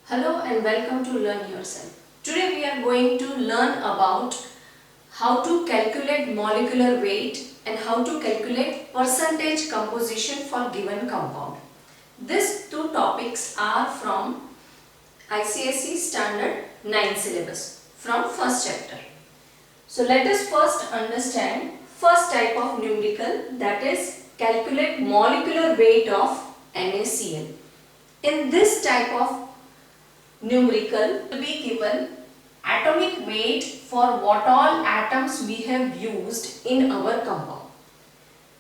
Hello and welcome to Learn Yourself. Today we are going to learn about how to calculate molecular weight and how to calculate percentage composition for given compound. These two topics are from ICSE Standard 9 syllabus from first chapter. So let us first understand first type of numerical, that is calculate molecular weight of NaCl. In this type of numerical will be given atomic weight for what all atoms we have used in our compound.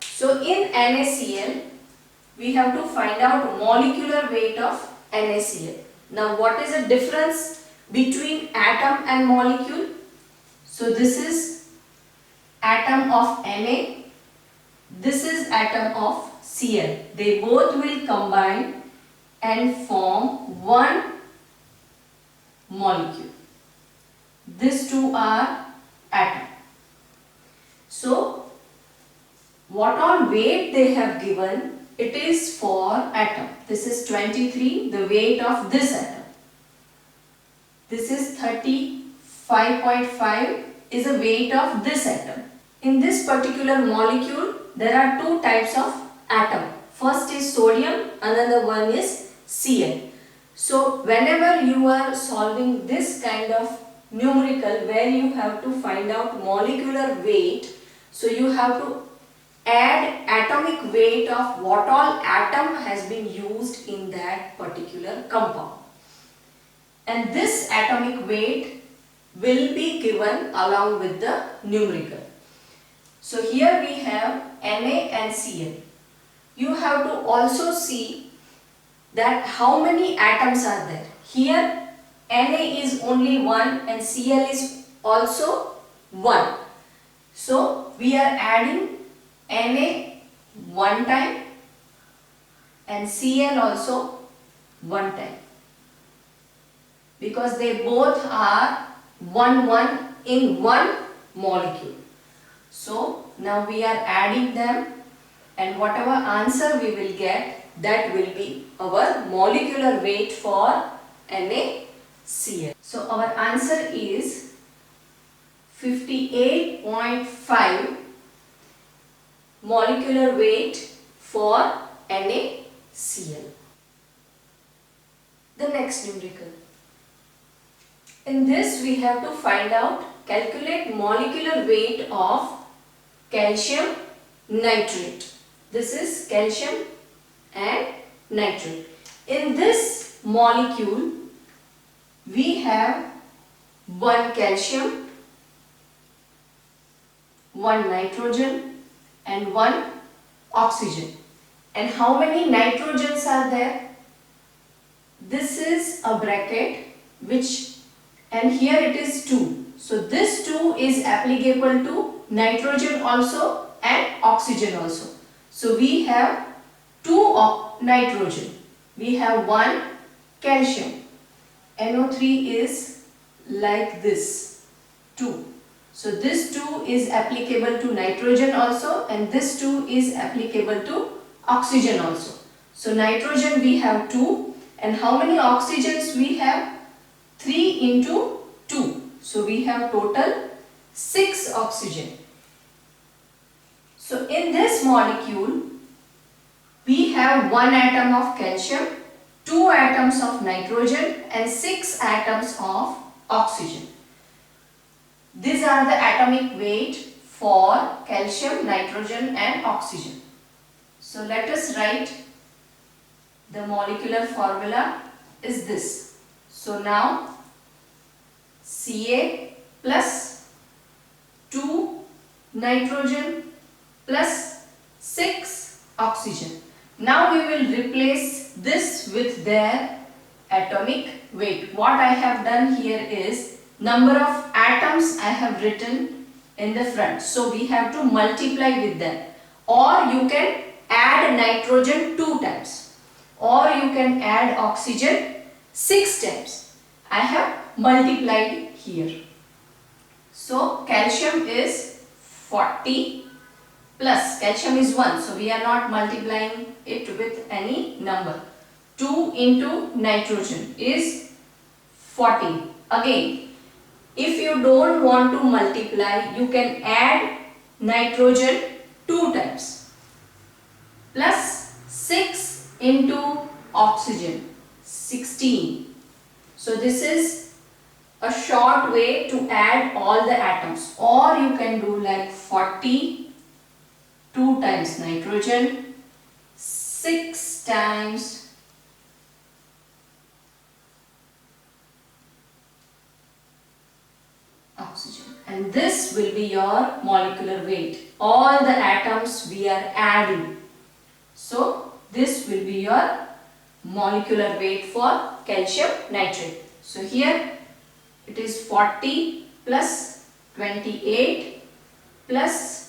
So in NaCl we have to find out molecular weight of NaCl. Now what is the difference between atom and molecule? So this is atom of Na, this is atom of Cl. They both will combine and form one molecule. These two are atom. So what all weight they have given, it is for atom. This is 23, the weight of this atom. This is 35.5 is the weight of this atom. In this particular molecule there are two types of atom. First is sodium, another one is Cl. So whenever you are solving this kind of numerical where you have to find out molecular weight, so you have to add atomic weight of what all atom has been used in that particular compound. And this atomic weight will be given along with the numerical. So here we have Na and Cl. You have to also see that how many atoms are there. Here Na is only 1 and Cl is also 1. So we are adding Na one time and Cl also one time, because they both are 1 in one molecule. So now we are adding them, and whatever answer we will get, that will be our molecular weight for NaCl. So our answer is 58.5 molecular weight for NaCl. The next numerical. In this we have to find out, calculate molecular weight of calcium nitrate. This is calcium and nitrate. In this molecule we have one calcium, one nitrogen and one oxygen. And how many nitrogens are there? This is a bracket and here it is 2. So this 2 is applicable to nitrogen also and oxygen also. So we have 2 nitrogen, we have 1 calcium. NO3 is like this, 2. So this 2 is applicable to nitrogen also, and this 2 is applicable to oxygen also. So nitrogen we have 2, and how many oxygens we have? 3 into 2. So we have total 6 oxygen. So in this molecule we have 1 atom of calcium, 2 atoms of nitrogen and 6 atoms of oxygen. These are the atomic weight for calcium, nitrogen and oxygen. So let us write the molecular formula is this. So now Ca plus 2 nitrogen plus 6 oxygen. Now we will replace this with their atomic weight. What I have done here is number of atoms I have written in the front. So we have to multiply with them. Or you can add nitrogen 2 times. Or you can add oxygen 6 times. I have multiplied here. So calcium is 40 plus, calcium is 1, so we are not multiplying it with any number. 2 into nitrogen is 14. Again, if you don't want to multiply, you can add nitrogen 2 times plus 6 into oxygen 16. So this is a short way to add all the atoms, or you can do like 40 2 times nitrogen, 6 times oxygen, and this will be your molecular weight. All the atoms we are adding. So this will be your molecular weight for calcium nitrate. So here it is 40 plus 28 plus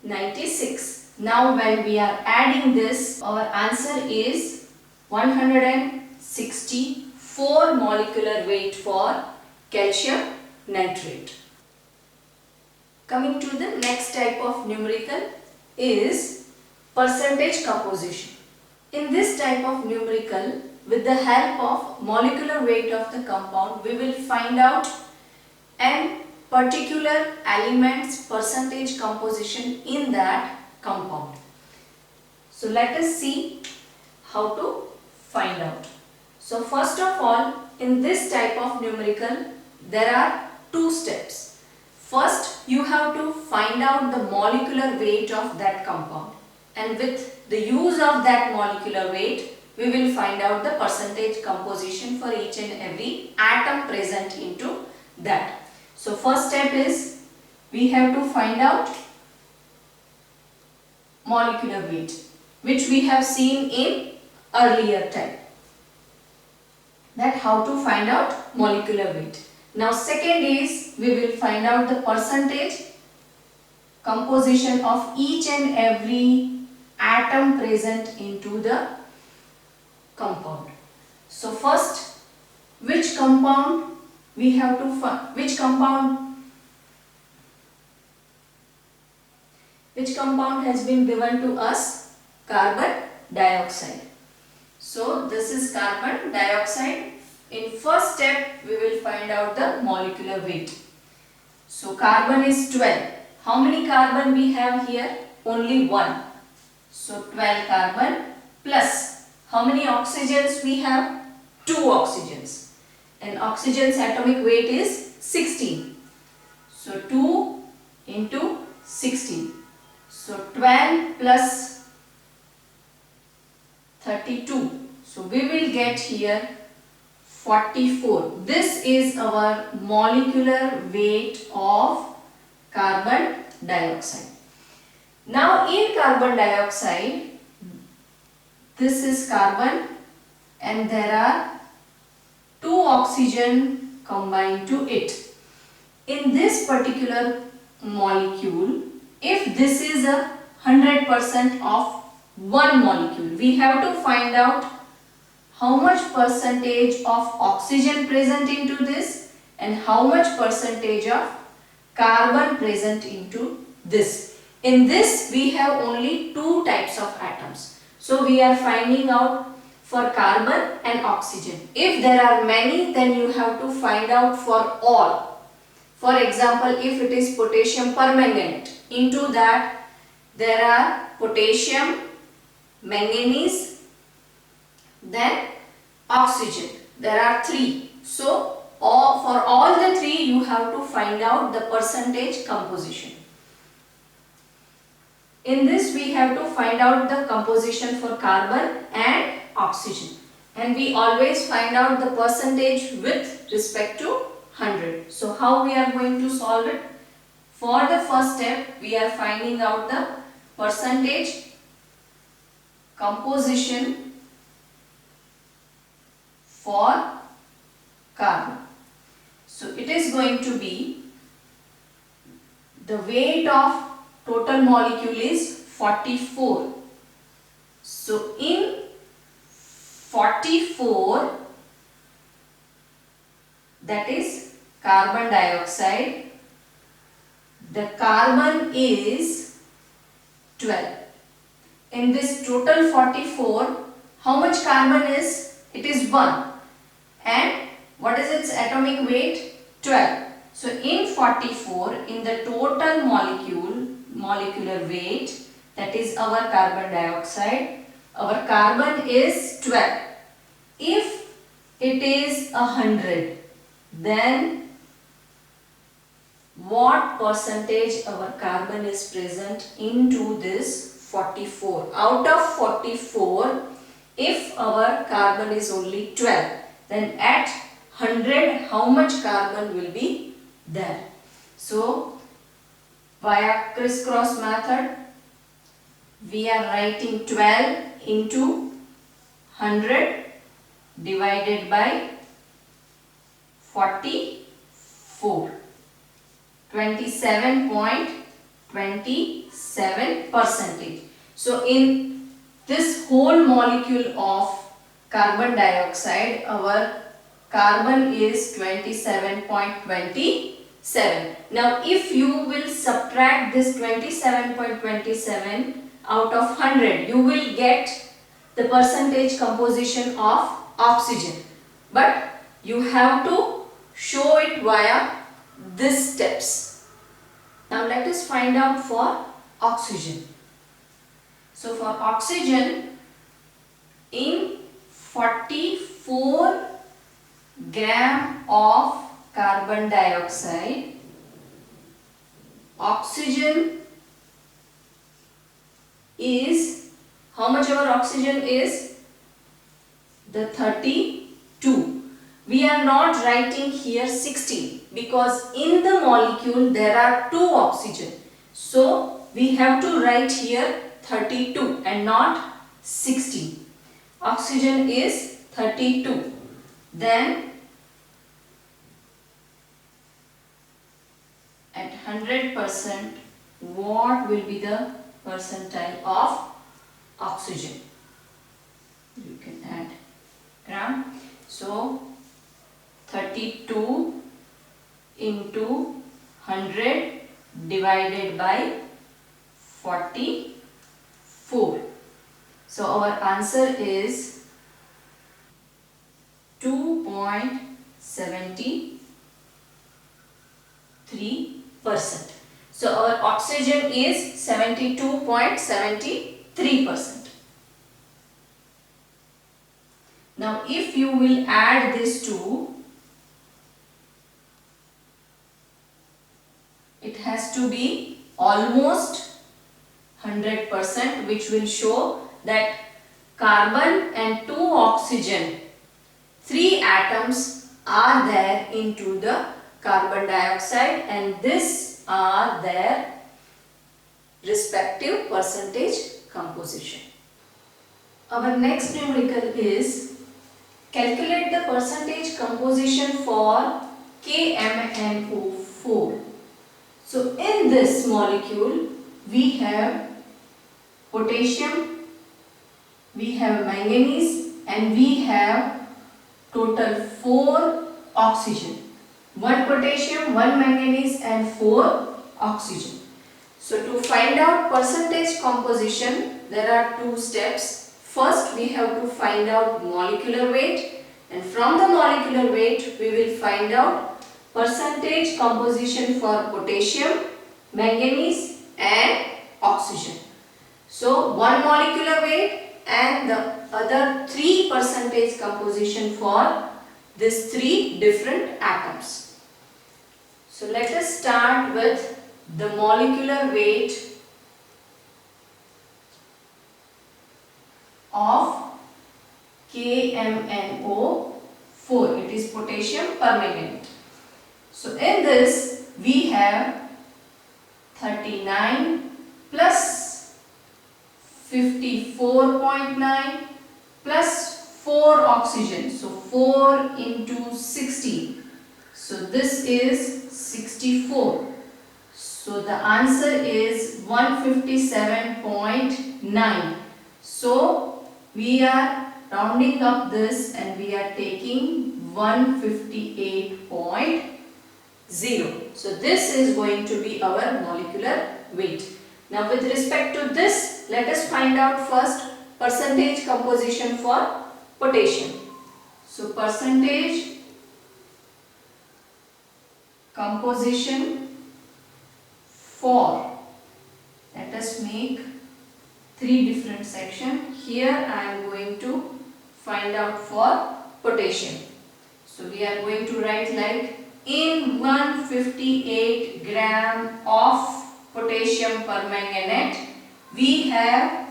96. Now when we are adding this, our answer is 164 molecular weight for calcium nitrate. Coming to the next type of numerical is percentage composition. In this type of numerical, with the help of molecular weight of the compound, we will find out an particular element's percentage composition in that compound. So let us see how to find out. So first of all, in this type of numerical, there are 2 steps. First, you have to find out the molecular weight of that compound, and with the use of that molecular weight, we will find out the percentage composition for each and every atom present into that. So first step is we have to find out molecular weight, which we have seen in earlier type, that how to find out molecular weight. Now second is we will find out the percentage composition of each and every atom present into the compound. So first, which compound we have to find, which compound has been given to us? Carbon dioxide. So this is carbon dioxide. In first step, we will find out the molecular weight. So carbon is 12. How many carbon we have here? Only 1. So 12 carbon plus how many oxygens we have? 2 oxygens. And oxygen's atomic weight is 16. So 2 into 16. So 12 plus 32. So we will get here 44. This is our molecular weight of carbon dioxide. Now in carbon dioxide, this is carbon and there are 2 oxygen combined to it. In this particular molecule, if this is a 100% of one molecule, we have to find out how much percentage of oxygen present into this and how much percentage of carbon present into this. In this we have only 2 types of atoms. So we are finding out for carbon and oxygen. If there are many, then you have to find out for all. For example, if it is potassium permanganate, into that there are potassium, manganese, then oxygen. There are 3. So for all the 3 you have to find out the percentage composition. In this we have to find out the composition for carbon and oxygen. And we always find out the percentage with respect to 100. So how we are going to solve it? For the first step, we are finding out the percentage composition for carbon. So it is going to be the weight of total molecule is 44. So in 44, that is carbon dioxide, the carbon is 12. in this total 44, how much carbon is? It is 1. And what is its atomic weight? 12. So in 44, in the total molecular weight, that is our carbon dioxide, our carbon is 12. If it is 100, then what percentage our carbon is present into this 44? Out of 44, if our carbon is only 12, then at 100, how much carbon will be there? So, via crisscross method, we are writing 12 into 100 divided by 44. 27.27%. So in this whole molecule of carbon dioxide, our carbon is 27.27. Now if you will subtract this 27.27 out of 100, you will get the percentage composition of oxygen. But you have to show it via these steps. Now let us find out for oxygen. So for oxygen, in 44 gram of carbon dioxide, oxygen is, how much our oxygen is? The 32. We are not writing here 16 because in the molecule there are 2 oxygen. So we have to write here 32 and not 16. Oxygen is 32. Then at 100%, what will be the percentile of oxygen? You can add gram. So 32 into 100 divided by 44. So our answer is 2.73%. So our oxygen is 72.73%. Now if you will add these two, it has to be almost 100%, which will show that carbon and 2 oxygen, 3 atoms are there into the carbon dioxide, and this are their respective percentage composition. Our next numerical is calculate the percentage composition for KMnO4. So in this molecule we have potassium, we have manganese, and we have total 4 oxygen. 1 potassium, 1 manganese and 4 oxygen. So to find out percentage composition, there are 2 steps. First we have to find out molecular weight, and from the molecular weight we will find out percentage composition for potassium, manganese and oxygen. So one molecular weight and the other 3 percentage composition for these 3 different atoms. So let us start with the molecular weight of KMnO4. It is potassium permanganate. So in this we have 39 plus 54.9 plus 4 oxygen. So 4 into 60. So this is 64. So the answer is 157.9. So we are rounding up this and we are taking 158.0. So this is going to be our molecular weight. Now with respect to this, let us find out first percentage composition for potassium. So percentage composition for, let us make 3 different sections. Here I am going to find out for potassium. So we are going to write like in 158 gram of potassium permanganate we have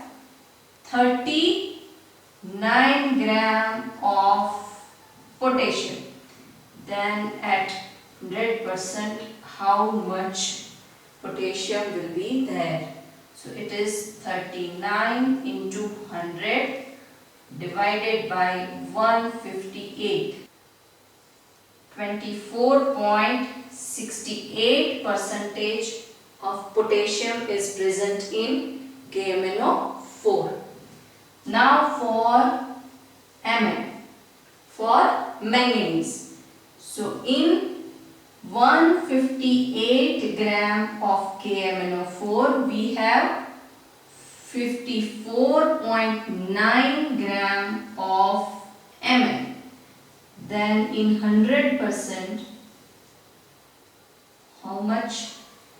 39 gram of potassium. Then at 100% how much potassium will be there? So it is 39 into 100 divided by 158. 24.68% of potassium is present in KMnO4. Now for Mn, for manganese. So in 158 gram of KMnO4 we have 54.9 gram of Mn. Then in 100% how much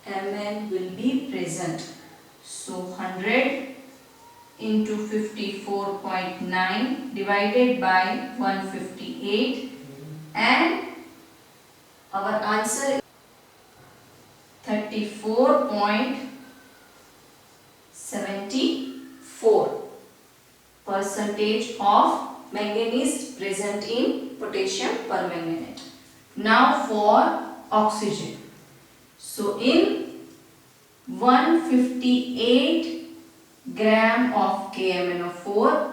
Mn will be present? So 100 into 54.9 divided by 158 and our answer is 34.74% of manganese present in potassium permanganate. Now for oxygen. So in 158 gram of KMnO4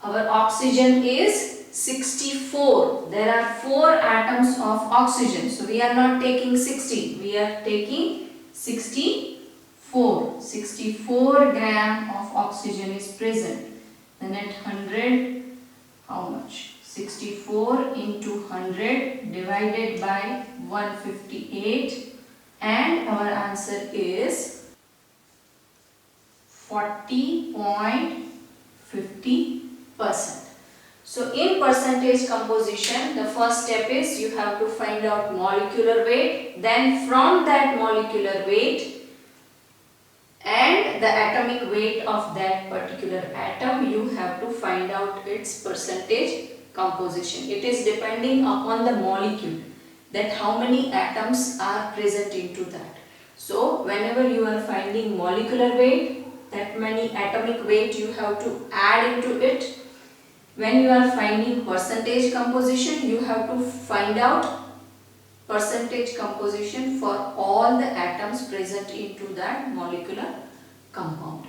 our oxygen is 64. There are 4 atoms of oxygen. So we are not taking 60. We are taking 64. 64 gram of oxygen is present. Then at 100, how much? 64 into 100 divided by 158 and our answer is 40.50%. So in percentage composition, the first step is you have to find out molecular weight. Then from that molecular weight and the atomic weight of that particular atom, you have to find out its percentage composition. It is depending upon the molecule that how many atoms are present into that. So whenever you are finding molecular weight, that many atomic weight you have to add into it. When you are finding percentage composition, you have to find out percentage composition for all the atoms present into that molecular compound.